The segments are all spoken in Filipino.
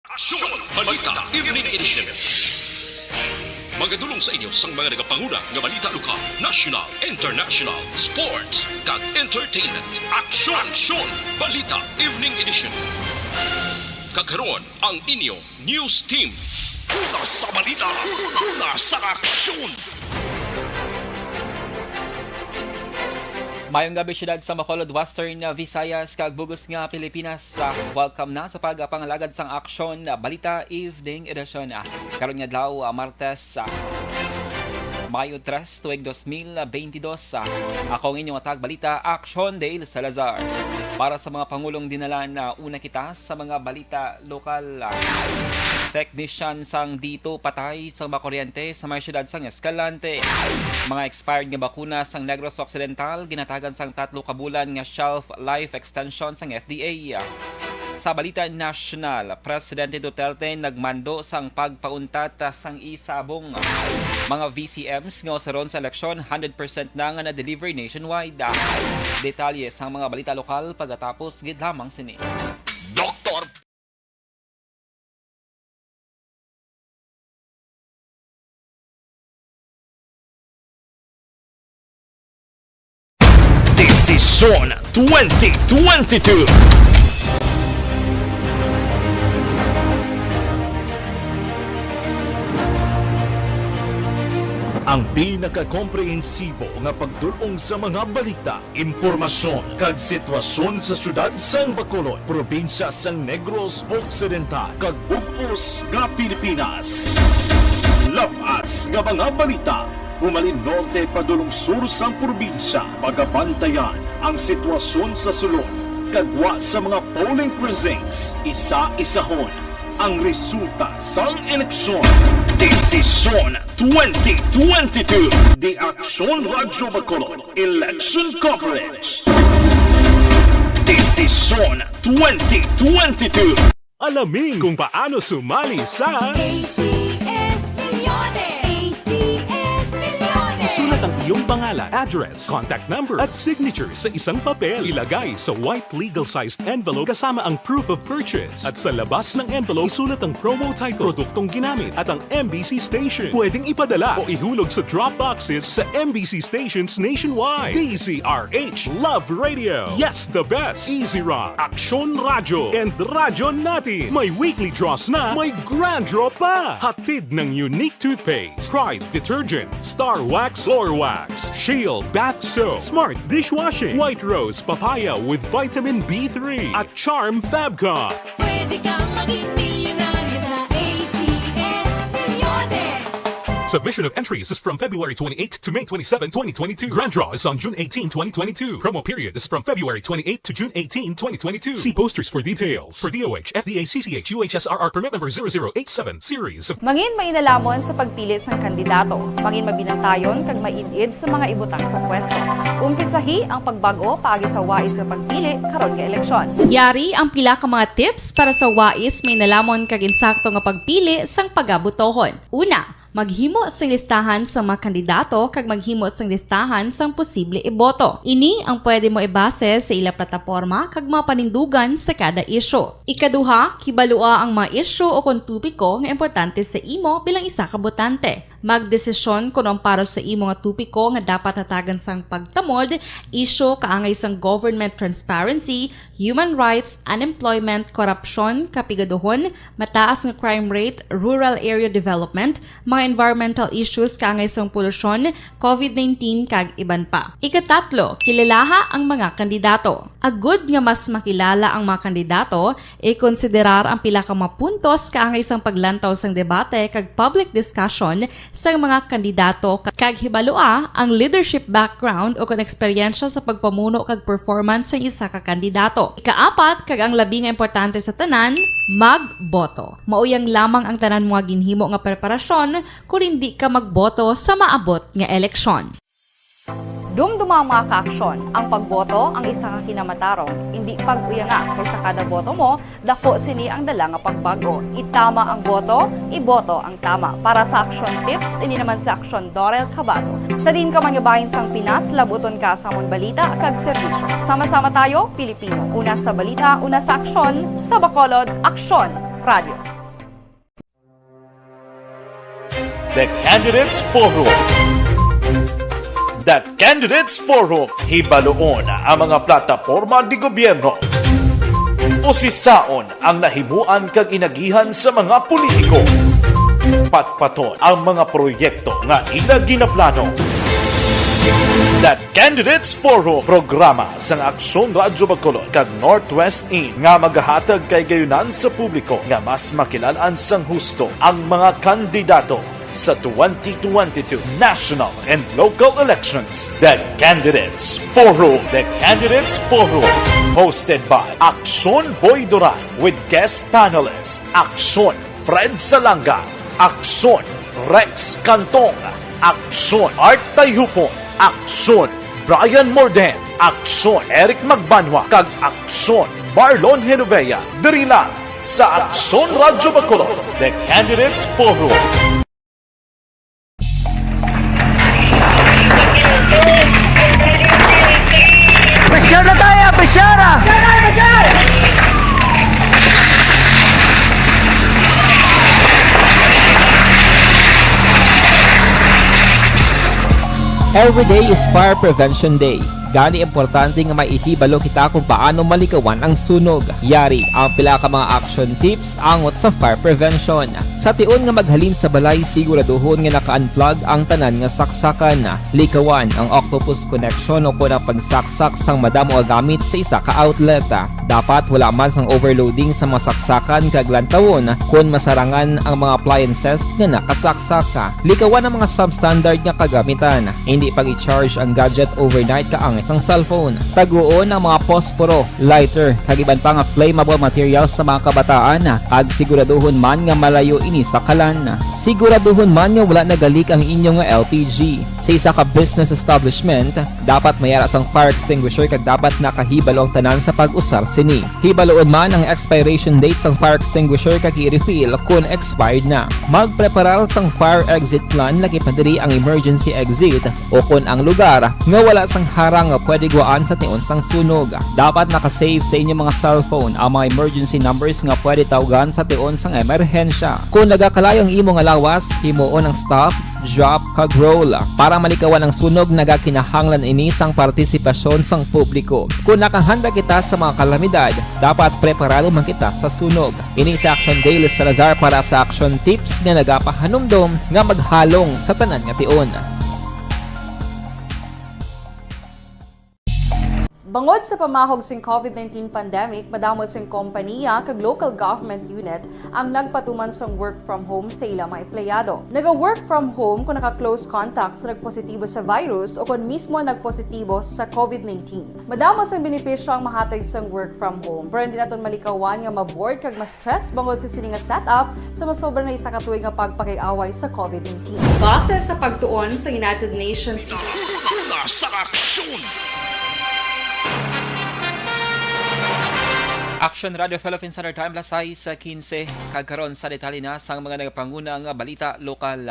Aksyon! Balita Evening Edition. Magadulong sa inyo sang mga nagapanguna nga balita lokal, national, international, sports, kag entertainment. Aksyon! Balita Evening Edition. Kagkaroon ang inyo news team. Una sa balita, una sa aksyon. Mayong gabi syudad sa Bacolod, Western Visayas, kag bugos nga Pilipinas. Welcome na sa pagpangalagad sang aksyon Balita Evening Edition. Karon nga adlaw Martes, Mayo 3, tuig 2022. Ako ang inyong atag balita, Aksyon Dale Salazar. Para sa mga pangulong dinalan na una kita sa mga balita lokal. Technician sang dito patay sa makuryente sa may syudad sang Escalante. Mga expired nga bakuna sang Negros Occidental ginatagan sang 3 kabulan nga shelf life extension sang FDA. Sa balita national, Presidente Duterte nagmando sang pagpauntat sang isabong mga VCMs nga osaron sa eleksyon 100% na nga na-deliver nationwide. Detalye sang mga balita lokal pagkatapos gid lamang sini. Doktor! Desisyon 2022. Ang pinaka-komprehensibo nga pagdulong sa mga balita, impormasyon kag sitwasyon sa syudad sang Bacolod, probinsya sang Negros Occidental kag bug-os nga Pilipinas. Labas nga mga balita, humalin norte padulong sur sang probinsya, pagabantayan ang sitwasyon sa sulod, kagwa sa mga polling precincts, isa-isahon ang resulta sang eleksyon. Desisyon 2022. The Aksyon Radyo Bacolod Election Coverage. Desisyon 2022. Alamin kung paano sumali sa ACS Millones! ACS Millones! isulat ang iyong pangalan, address, contact number at signature sa isang papel. Ilagay sa white legal-sized envelope kasama ang proof of purchase. At sa labas ng envelope, isulat ang promo title, produktong ginamit at ang MBC station. Pwedeng ipadala o ihulog sa drop boxes sa MBC stations nationwide. DZRH Love Radio. Yes, the best. Easy Rock, Aksyon Radyo, and Radyo Natin. May weekly draws na, may grand draw pa. Hatid ng unique toothpaste, Pride Detergent, Star Wax Floor Wax, Shield Bath Soap, Smart Dishwashing, White Rose Papaya with Vitamin B3, at Charm Fabcon. Pwede kang maging milyonaryo sa ACS Millones! Submission of entries is from February 28 to May 27, 2022. Grand draw is on June 18, 2022. Promo period is from February 28 to June 18, 2022. See posters for details. For DOH, FDA, CCH, UHSRR permit number 0087 series of Mangin mainalamon sa pagpili ng kandidato. Mangin mabinantayon kag maidid sa mga ibutang sa pwesto. Umpisahi ang pagbago paagi sa wais sa pagpili karon nga eleksyon. Yari ang pila ka mga tips para sa wais may nalamon kag insakto nga pagpili sang pagabutohon. Una, maghimo sang listahan sa mga kandidato kag maghimo sang listahan sang posible iboto. Ini ang pwede mo ibase sa ila plataporma kag mga panindugan sa kada isyu. Ikaduha, kibalua ang mga isyu o kung tupiko nga importante sa imo bilang isa ka botante. Magdesisyon kung ang para sa imo nga tupiko nga dapat hatagan sang pagtamod, isyu kaangay sang government transparency, human rights, unemployment, korupsyon, kapigaduhon, mataas nga crime rate, rural area development, mga environmental issues kaangay sang polusyon, COVID-19 kag iban pa. Ikatatlo, kilalaha ang mga kandidato. Agud nga mas makilala ang mga kandidato, i-konsiderar ang pila ka mga puntos kaangay sang paglantaw sang debate kag public discussion sa mga kandidato kag hibalua ang leadership background o kung eksperyensya sa pagpamuno kag performance sa isa ka kandidato. Ikaapat kag ang labi nga importante sa tanan, magboto. Mauyang lamang ang tanan mga ginhimo nga preparasyon kung hindi ka magboto sa maabot nga eleksyon. Dumduma ang mga kaaksyon. Ang pagboto ang isa ka kinamatarong. Hindi pag-uyanga kay sa kada boto mo, dako sini ang dala nga pagbago. Itama ang boto, iboto ang tama. Para sa action tips, ini naman sa aksyon Dorel Cabato. Sa din ka manyabahin sang Pinas, labuton ka sa amon balita kag serbisyo. Sama-sama tayo, Pilipino. Una sa balita, una sa aksyon, sa Bacolod, Aksyon Radio. The Candidates Forum. The Candidates Forum, hibaloon ang mga plataporma di gobyerno. Usisaon ang nahimuan kag inagihan sa mga politiko. Patpaton ang mga proyekto nga ila ginaplano. The Candidates Forum, programa sang Aksyon Radyo Bacolod kag Northwest In nga magahatag kay gayunan sa publiko nga mas makilalaan sang husto ang mga kandidato sa 2022 national and local elections. The Candidates Forum. The Candidates Forum. Hosted by Aksyon Boy Duran with guest panelist Aksyon Fred Salanga, Aksyon Rex Cantong, Aksyon Art Tayhupon, Aksyon Brian Morden, Aksyon Eric Magbanwa, kag Aksyon Marlon Genovea. Diri lang sa Aksyon Radyo Bacolod. The Candidates Forum. Besyar na tayo! Besyara! Every day is Fire Prevention Day. Gani importante nga maihibalo kita kung paano malikawan ang sunog. Yari ang pila ka mga action tips angot sa fire prevention. Sa tion nga maghalin sa balay, siguraduhon nga naka-unplug ang tanan nga saksakan. Likawan ang octopus connection o kung ang pagsaksak sang madamo nga gamit sa isa ka outlet. Dapat wala man sang overloading sa mga saksakan kag lantawon kung masarangan ang mga appliances nga nakasaksaka. Likawan ang mga substandard nga kagamitan. Hindi pag i-charge ang gadget overnight kaang isang cellphone. Taguon ang mga posporo, lighter, kag iban pa nga flammable materials sa mga kabataan. Kag siguraduhon man nga malayo ini sa kalan. Siguraduhon man nga wala nagalik ang inyong LPG. Sa isa ka business establishment, dapat mayara sang fire extinguisher kag dapat nakahibalo ang tanan sa pag-usar sini. Hibaloon man ang expiration date sang fire extinguisher kag i-refill kung expired na. Magpreparar sang fire exit plan lagi pa diri ang emergency exit o kung ang lugar nga wala sang harang nga pwede guaan sa tion sang sunog. Dapat nakasave sa inyong mga cellphone ang mga emergency numbers nga pwede tawagan sa tion sang emerhensya. Kung nagakalayo ang imong lawas, himuon ang stop, drop, kag roll. Para malikawan ang sunog, nagakinahanglan ini sang partisipasyon sang publiko. Kung nakahanda kita sa mga kalamidad, dapat preparado man kita sa sunog. Ini sa Action Daily Salazar para sa action tips nga nagapahanumdom nga maghalong sa tanan nga tion. Bangod sa pamahog sing COVID-19 pandemic, madamo sing kompanya kag local government unit ang nagpatuman sang work from home sa ilang mga empleyado. Naga-work from home kung naka-close contact sa nagpositibo sa virus o kung mismo nagpositibo sa COVID-19. Madamo sang benepisyo ang mahatag sang work from home, pero hindi naton malikawan nga ma-bored kag ma-stress bangod sa sini nga setup sa masobra na isa ka tuig nga pagpakiaway sa COVID-19. Base sa pagtuon sa United Nations Sa aksyon! Action Radio Philippines Standard Time lasay sa 15 kagkaron sa detalye na sang mga nagapanguna nga balita lokal.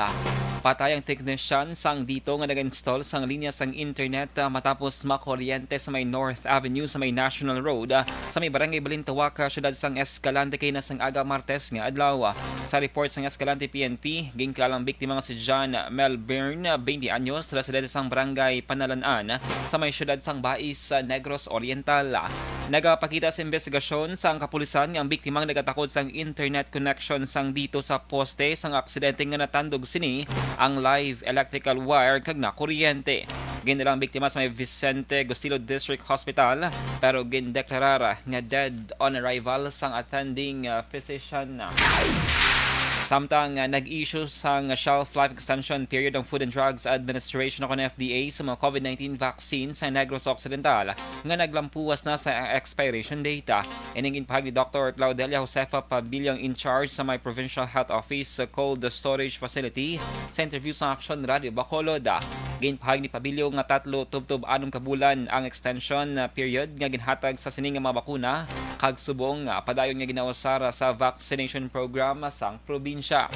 Patay ang technician sang dito nga nag-install sang linya sang internet matapos makuryente sa may North Avenue sa may National Road sa may Barangay Balintawak, syudad sang Escalante kay na sang aga Martes nga adlaw. Sa report sang Escalante PNP, ginklalang biktima nga si John Melbourne, 20 anyos, residente sang Barangay Panalanaan sa may syudad sang Bais, Negros Oriental. Nagapakita sa investigasyon sang kapulisan nga ang biktimang nagatakod sang internet connection sang dito sa poste sang aksidente nga natandog sini ang live electrical wire kag na kuryente. Ginilang biktima sa may Vicente Gustilo District Hospital pero gindeklarara nga dead on arrival sang attending physician. Samtang nag-issue sang shelf life extension period ang Food and Drugs Administration o FDA sa mga COVID-19 vaccine sa Negros Occidental nga naglampuas na sa expiration date. Iningin pahag ni Dr. Claudelia Josefa Pabiliong in charge sa may Provincial Health Office Cold Storage Facility sa interview sa Action Radio Bacolod. Ginpahag ni Pabiliong nga 3 tubtob 6 kabulan ang extension period nga ginhatag sa sining nga mga bakuna kag subong padayon nga ginausara sa vaccination program sang probinsya.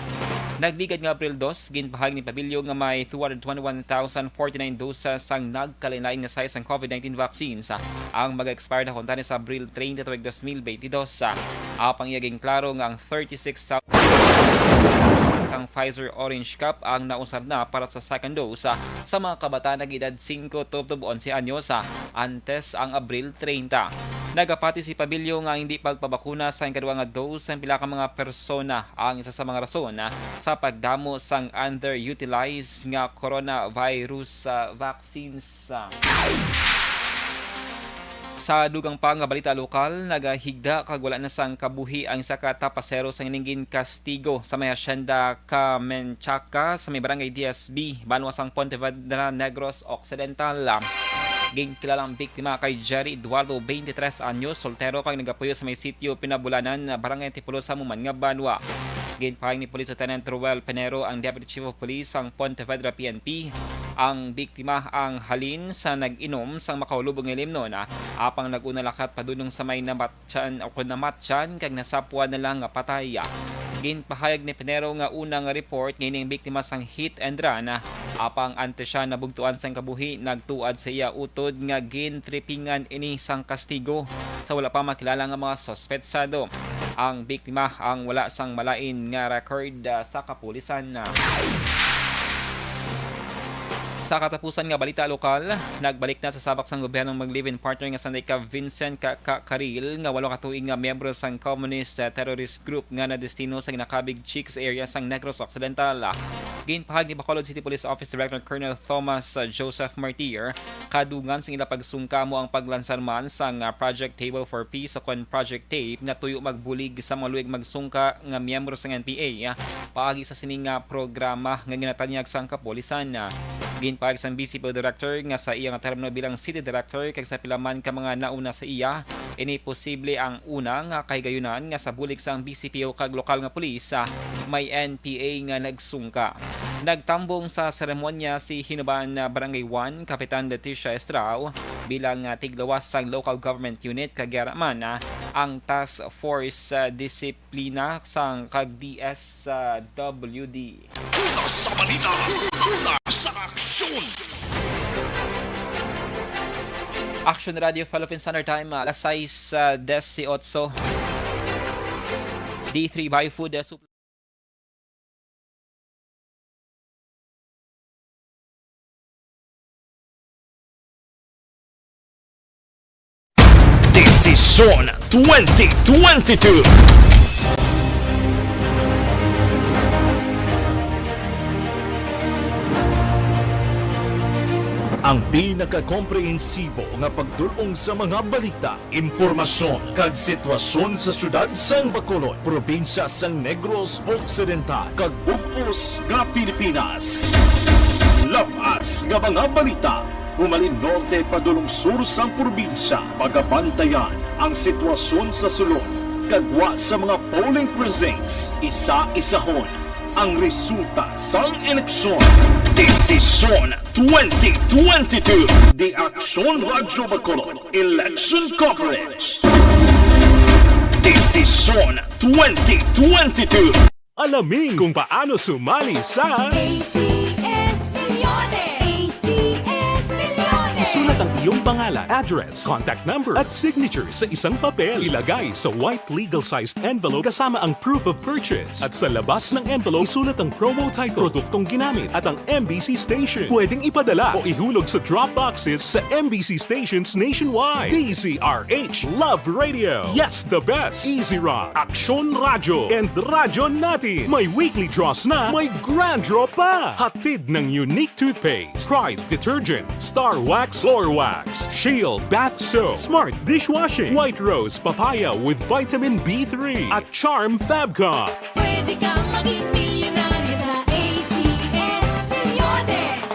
Nagligad nga April 2, ginpahag ni Pabilio nga may 221,049 doses sang nagkalain-lain nga size ng COVID-19 vaccines ang mag-expire na konta sa Abril 30 tuwig 2022. Apang iyaging klaro nga ang 36,000 ang Pfizer Orange Cup ang nausar na para sa second dose sa mga kabataan ng edad 5 to 11 anyos antes ang Abril 30. Nagapati si Pabilio nga hindi pagpabakuna sa ikaduwa nga dose ng pila ka mga persona ang isa sa mga rason sa pagdamo sang underutilized nga coronavirus vaccines. Sa dugang pang balita lokal, nagahigda kag wala na sang kabuhi ang isa ka tapasero sa iningin kastigo sa may hasyenda Kamenchaca sa may barangay DSB, Banwas ang Pontevedra Negros Occidental. Ginkilalang biktima kay Jerry Eduardo, 23 anyos, soltero kag nagapuyo sa may sitio Pinabulanan, barangay Tipulo sa Muman nga Banwa. Ginpahing ni Police Lieutenant Ruel Penero, ang Deputy Chief of Police sang Pontevedra PNP. Ang biktima ang halin sa nag-inom sang makaulubong nga limnon apang naguna lakat padunong sa may namatyan o namatyan kag nasapwa na lang nga patay. Ginpahayag ni Penero nga unang report ngayon biktima sang hit and run apang ante siya nabugtuan sang kabuhi nagtuad sa iya utod nga gintripingan ini sang kastigo sa wala pa makilala nga mga sospetsado. Ang biktima ang wala sang malain nga record sa kapulisan. Sa katapusan nga balita lokal, nagbalik na sa sabak sang gobyernong mag-live-in partner nga sanday ka Vincent Karil nga 8 ka tuig nga miyembro sang communist terrorist group nga na destino sa Ginakabig Chicks area sang Negros Occidental. Ginpahag ni Bacolod City Police Office Director Colonel Thomas Joseph Martir, kadungan sa ila pagsungka mo ang paglansar man sang Project Table for Peace o kon Project Tape na tuyo magbulig sa mga luwig magsungka nga miyembro sang NPA paagi sa sining programa nga ginatanyag sang kapulisan. Ginpahag sang BCPO Director nga sa iya nga termino bilang City Director kag sa pilaman ka mga nauna sa iya, ini posible ang una nga kahigayunan nga sa bulig sang BCPO kag lokal nga pulis may NPA nga nagsungka. Nagtambong sa seremonya si Hinuban Barangay 1 Kapitan Leticia Estrao bilang tiglawas sang local government unit kag yaraman ang Task Force Disiplina sang kag DSWD. Sa balita, sa aksyon! Action Radio Philippine Standard Time, alas 6:18. D3 Biofood Supply. Desisyon 2022. Ang pinaka-komprehensibo nga pagdulong sa mga balita, impormasyon kag sitwasyon sa syudad sang Bacolod, probinsya sang Negros Occidental kag bug-os nga Pilipinas. Labas nga mga balita, humalin norte padulong sur sang probinsya, pagabantayan ang sitwasyon sa sulod, kagwa sa mga polling precincts, isa-isahon ang resulta sang eleksyon. Desisyon 2022. The Action Radio Bacolod Election Coverage. Desisyon 2022. Alamin kung paano sumali sa ACS Millones! ACS Millones! isulat ang iyong pangalan, address, contact number at signature sa isang papel. Ilagay sa white legal-sized envelope kasama ang proof of purchase. At sa labas ng envelope, isulat ang promo title, produktong ginamit at ang MBC station. Pwedeng ipadala o ihulog sa drop boxes sa MBC stations nationwide. DZRH Love Radio. Yes, the best. Easy Rock, Action Radio, and Radyo Natin. May weekly draws na, may grand draw pa. Hatid ng unique toothpaste, Pride Detergent, Star Wax Floor Wax, Shield Bath Soap, Smart Dishwashing, White Rose Papaya with Vitamin B3, at Charm Fabcon. Pwede kang maging milyonaryo sa ACS Millones!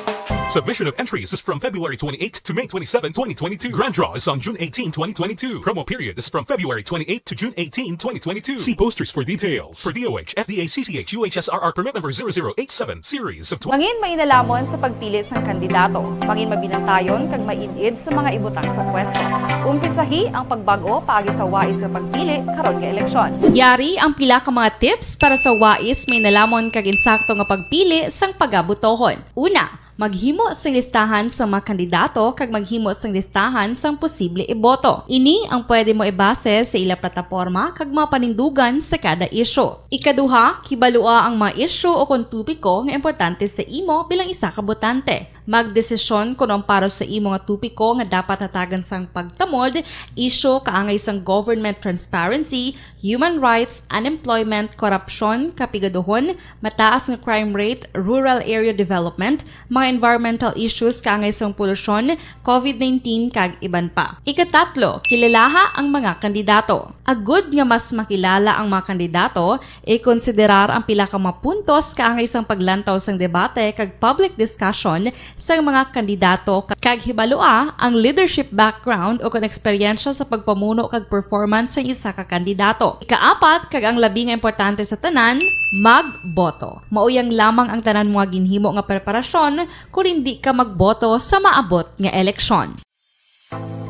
Submission of entries is from February 28 to May 27, 2022. Grand draw is on June 18, 2022. Promo period is from February 28 to June 18, 2022. See posters for details. For DOH, FDA, CCH, UHSRR permit number 0087, series of 20. Mangin may inalamon sa pagpili sa kandidato. Mangin mabinantayon kag mainid sa mga ibutang sa pwesto. Umpisahi ang pagbago paagi sa wais sa pagpili karon nga eleksyon. Yari ang pila ka mga tips para sa wais may nalamon kag insakto nga pagpili sang pagabutohon. Una, maghimo sa listahan sa mga kandidato kag maghimo sa listahan sang posible iboto. Ini ang pwede mo ibase sa ila plataporma kag mga panindugan sa kada isyu. Ikaduha, kibalua ang mga isyu o kung tupiko nga importante sa imo bilang isa ka botante. Magdesisyon kung ang para sa imo nga tupiko nga dapat hatagan sang pagtamod, isyu kaangay sang government transparency, human rights, unemployment, korupsyon, kapigaduhon, mataas nga crime rate, rural area development, mga environmental issues kaangay sang polusyon, COVID-19 kag iban pa. Ikatatlo, kilalaha ang mga kandidato. Agud nga mas makilala ang mga kandidato, i-konsiderar ang pila ka mga puntos kaangay sang paglantaw sang debate kag public discussion sa mga kandidato kag hibalua ang leadership background o kung eksperyensya sa pagpamuno kag performance sa isa ka kandidato. Ikaapat, kag ang labi nga importante sa tanan, magboto. Mauyang lamang ang tanan mga ginhimo nga preparasyon kung hindi ka magboto sa maabot nga eleksyon.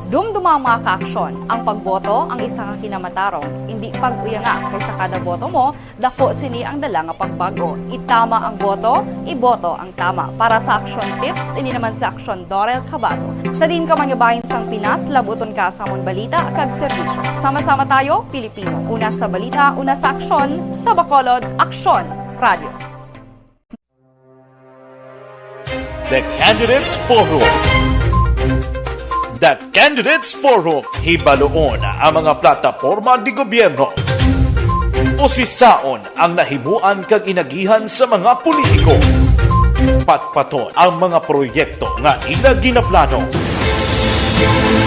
Dumduma ang mga kaaksyon, ang pagboto ang isa nga kinamatarong, hindi pag-uyanga kaysa kada boto mo, dako sini ang dala nga pagbago. Itama ang boto, iboto ang tama. Para sa action tips, ini naman sa action Dorel Cabato. Sa din ka manyabahin sang Pinas, labuton ka sa amon balita kag serbisyo. Sama-sama tayo, Pilipino. Una sa balita, una sa aksyon, sa Bacolod, Aksyon Radio. The Candidates Forum. The Candidates Forum. Hibaluon ang mga plataporma di gobyerno. Usisaon ang nahimuan kag inagihan sa mga politiko. Patpaton ang mga proyekto nga ila ginaplano.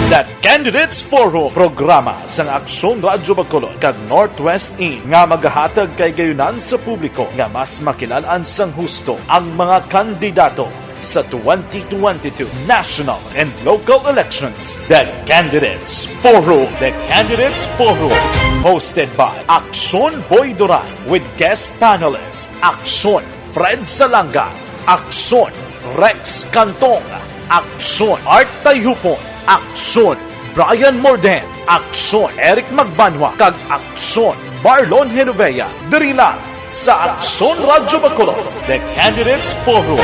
The Candidates Forum, programa sa Aksyon Radyo Bacolod kag Northwest In nga magahatag kay gayunan sa publiko nga mas makilalaan sang husto ang mga kandidato sa 2022 national and local elections. The Candidates Forum. The Candidates Forum. Hosted by Aksyon Boy Duran with guest panelists Aksyon Fred Salanga, Aksyon Rex Cantong, Aksyon Art Tayupon, Aksyon Brian Morden, Aksyon Eric Magbanwa, kag Aksyon Marlon Genovea. Diri lang sa Aksyon Radyo Bacolod. The Candidates Forum.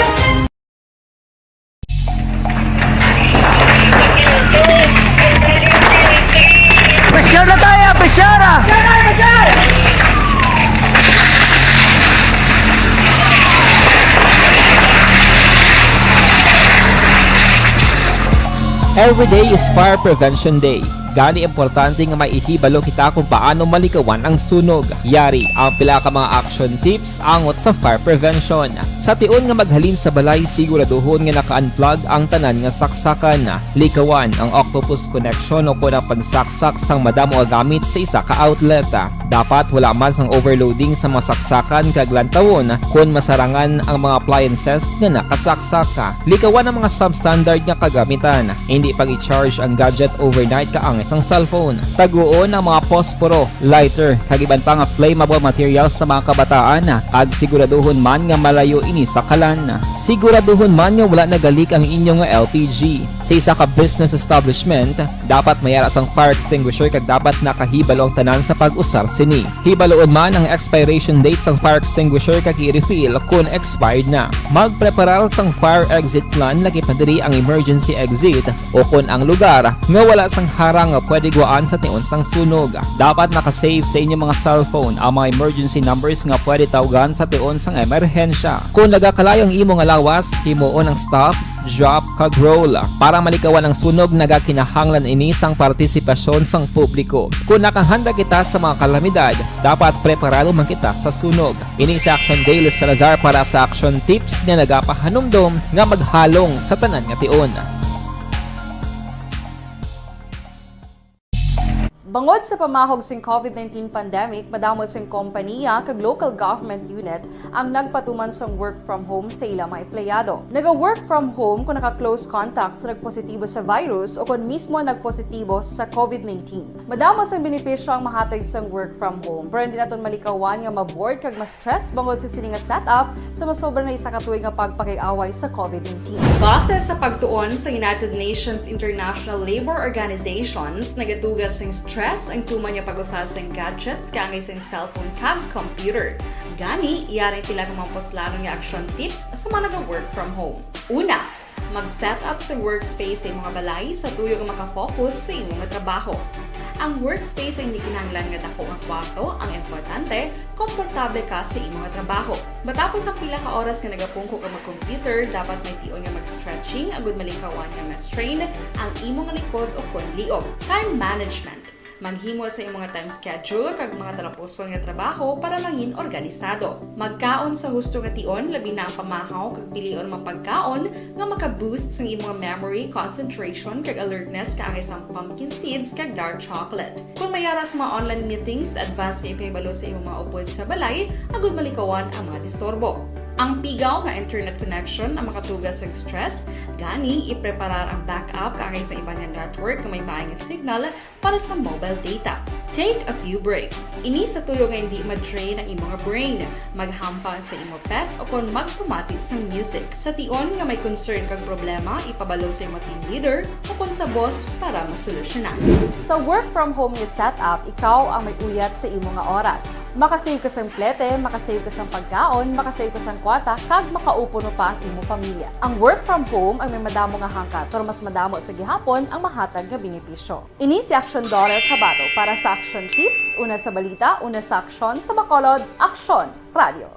Pressure na tayo, pressure! Every day is Fire Prevention Day. Gani importante nga maihibalo kita kung paano malikawan ang sunog. Yari ang pila ka mga action tips angot sa fire prevention. Sa tiun nga maghalin sa balay, siguraduhon nga naka-unplug ang tanan nga saksakan. Likawan ang octopus connection o kung ang pagsaksak sang madamo nga gamit sa isa ka outlet. Dapat wala man sang overloading sa mga saksakan kag lantawon kung masarangan ang mga appliances nga nakasaksaka. Likawan ang mga substandard nga kagamitan. Hindi pag i-charge ang gadget overnight kaang isang cellphone. Taguon ang mga posporo, lighter, kag iban pa nga flammable materials sa mga kabataan. Kag siguraduhon man nga malayo ini sa kalan. Siguraduhon man nga wala nagalik ang inyong LPG. Sa isa ka business establishment, dapat mayara sang fire extinguisher kag dapat nakahibalo ang tanan sa pag-usar sini. Hibaloon man ang expiration date sang fire extinguisher kag i-refill kung expired na. Magpreparar sang fire exit plan laki padiri ang emergency exit o kung ang lugar nga wala sang harang nga pwede guwaan sa tiun sang sunog. Dapat nakasave sa inyong mga cellphone ang mga emergency numbers nga pwede tawagan sa tiun sang emerhensya. Kung nagakalayo ang imo nga lawas, himuon ang stop, drop, kag roll. Para malikawan ang sunog, nagakinahanglan ini sang partisipasyon sang publiko. Kung nakahanda kita sa mga kalamidad, dapat preparado man kita sa sunog. Ini sa Action Daily Salazar para sa action tips nga nagapahanumdom nga maghalong sa tanan nga tiun. Bangod sa pamahog sing COVID-19 pandemic, madamo sing kompanya kag local government unit ang nagpatuman sang work from home sa ilang mga empleyado. Naga-work from home kung naka-close contact sa nagpositibo sa virus o kung mismo nagpositibo sa COVID-19. Madamo sang benepisyo ang mahatag sang work from home, pero hindi naton malikawan nga ma-bored kag ma-stress bangod sa sini nga setup sa masobra na isa ka tuig nga pagpakiaway sa COVID-19. Base sa pagtuon sa United Nations International Labour Organizations, nagatugas sing stress stress ang tuman niya pag-usasang gadgets kang isang cellphone kag computer. Gani, iyarin tila kung mamposlano nga action tips sa mga nag-work from home. Una, mag-set up sa workspace sa imong balay sa tuyo nga makafocus sa imong trabaho. Ang workspace ay hindi kinahanglan nga dako nga kwarto, ang importante, komportable ka sa imong trabaho. Matapos ang pila ka oras nga nagapungko ka mag-computer, dapat may tion nga mag-stretching agud malikawan nga ma-strain ang imong likod o kon liog. Time management. Maghimo sa imong time schedule kag mga talapuson nga trabaho para mangin organisado. Magkaon sa husto nga tion, labi na ang pamahaw kag pilion mapagkaon nga maka-boost sa imong memory, concentration kag alertness kag isang pumpkin seeds kag dark chocolate. Kung mayara sa mga online meetings, advance sa ipahibalo sa imong mga upod sa balay, agud malikawan ang mga disturbo. Ang pigaw nga internet connection ang makatugas sa stress, gani ipreparar ang backup kagay sa ibang nga network nga may maayong signal para sa mobile data. Take a few breaks. Ini sa tuyo nga hindi ma-drain ang imong brain, maghampang sa imong pet o kon magpumatit sa music. Sa tion nga may concern kag problema, ipabalo sa imong team leader o kon sa boss para masolusyonan. Sa work from home nga setup, ikaw ang may uyat sa imong nga oras. Makasave ka sa plete, makasave ka sa pagkaon, makasave ka sa kwarta, kag makaupo no pa ang imong pamilya. Ang work from home ay may madamo nga hangkat, pero mas madamo sa gihapon ang mahatag nga benepisyo. Ini si Action Daughter Cabato para sa Action Tips, una sa balita, una sa aksyon, sa Bacolod, Action Radio.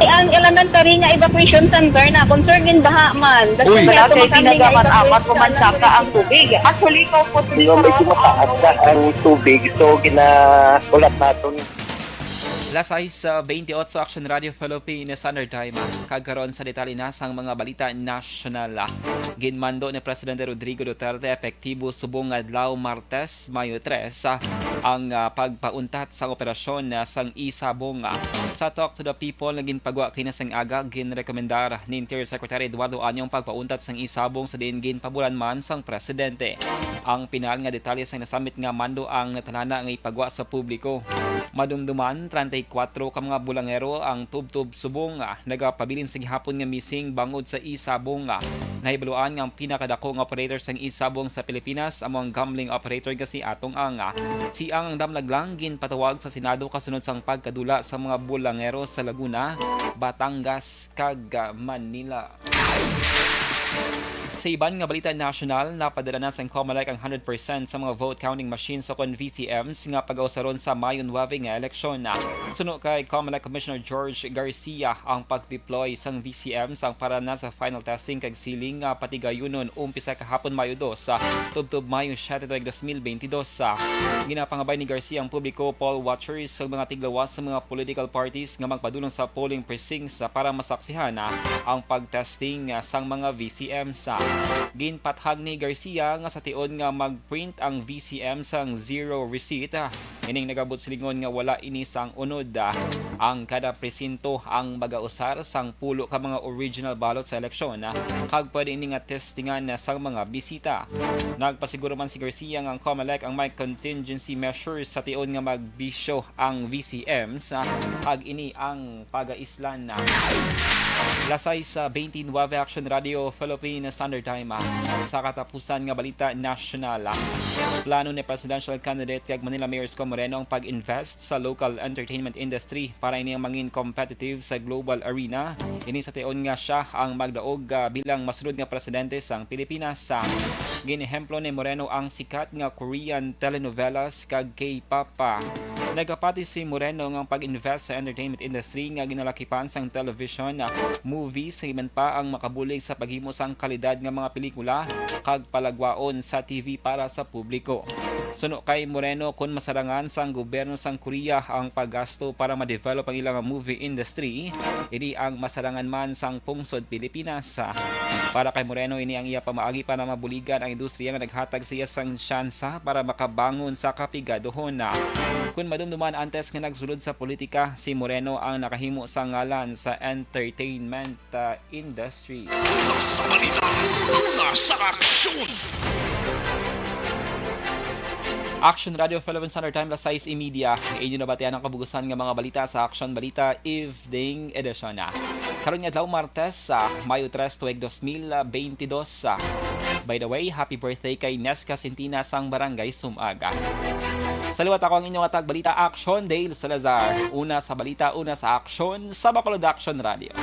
Ang elementary nga evacuation center na concern din baha man. Uy, Kasi pinagamat-amat pumansaka ang tubig. Actually, ikaw po Medyo mataas na ang tubig, so ginaulat natin. Lasay sa 28 sa Action Radio Philippines Standard Time. Kagkaroon sa detalye na sang mga balita nasyonal. Ginmando ni Presidente Rodrigo Duterte epektibo subong adlaw Martes, Mayo 3 ang pagpauntat sa operasyon sang isabong. Sa Talk to the People na ginpagwa kinasang aga, ginrekomendar ni Interior Secretary Eduardo Anyong pagpauntat sang isabong sa diin ginpabulan man sang presidente. Ang pinal nga detalye sang nasamit nga mando ang natalana nga ipagwa sa publiko. Madumduman 34 ka mga bulangero ang tubtub subong nagapabilin sa gihapon nga missing bangod sa isabong. Nahibaluan nga ang pinakadako nga operator sang isabong sa Pilipinas among gambling operator nga si Atong Anga. Si ang damlaglang ginpatawag sa Senado kasunod sang pagkadula sa mga bulangero sa Laguna, Batangas kag Manila. Sa iban nga balita nasyonal, napadala na sa COMELEC ang 100% sa mga vote counting machines o kon VCMs nga pag-ausaron sa Mayo 9 nga eleksyon. Suno kay COMELEC Commissioner George Garcia ang pag-deploy sang VCMs ang para na sa final testing kag sealing nga patigayunon umpisa kahapon Mayo 2 tubtob Mayo 7, 2022. Ginapangabay ni Garcia ang publiko, poll watchers sa mga tiglawas sa mga political parties nga magpadulong sa polling precincts para masaksihan ang pag-testing sang mga VCMs. Ginpathag ni Garcia nga sa tion nga mag-print ang VCM sang zero receipt. Ining nagabot silingon nga wala ini sang unod. Ang kada presinto ang magausar sang pulo ka mga original ballot sa eleksyon kag pwede ini nga testingan sang mga bisita. Nagpasiguro man si Garcia nga ang COMELEC ang may contingency measures sa tion nga magbisyo ang VCMs kag ini ang pagaislan. Lasay sa 29 Action Radio Philippines Standard Time. Sa katapusan nga balita nasyonal, plano ni presidential candidate kag Manila Mayor Isko Moreno ang pag-invest sa local entertainment industry para ini mangin competitive sa global arena. Ini sa tion nga siya ang magdaog bilang masunod nga presidente sang Pilipinas. Ginehemplo ni Moreno ang sikat nga Korean telenovelas kag K-pop. Nagapati si Moreno nga pag-invest sa entertainment industry nga ginalakipan sang television, movies, himan pa ang makabulig sa paghimo sang kalidad nga mga pelikula kag palagwaon sa TV para sa publiko. Suno kay Moreno, kung masarangan sang gobyerno sang Korea ang paggasto para ma-develop ang ilang movie industry, ini ang masarangan man sang pungsod Pilipinas. Para kay Moreno, ini ang iya pamaagi para mabuligan ang industriya nga naghatag sa iya sang tsansa para makabangon sa kapigadohon. Kung madumduman antes nga nagsulod sa politika, si Moreno ang nakahimo sa ngalan sa entertainment industry. Sa balita, una sa aksyon! Action Radio Philippine Standard Time la 6:30. Inyo na batian ang kabugusan nga mga balita sa Action Balita Evening Edition. Karon nga adlaw Martes, Mayo 3, tuig 2022. By the way, happy birthday kay Nesca Sintina sang Barangay Sumaga. Sa liwat ako ang inyong atag balita Action, Dale Salazar. Una sa balita, una sa action sa Bacolod Action Radio.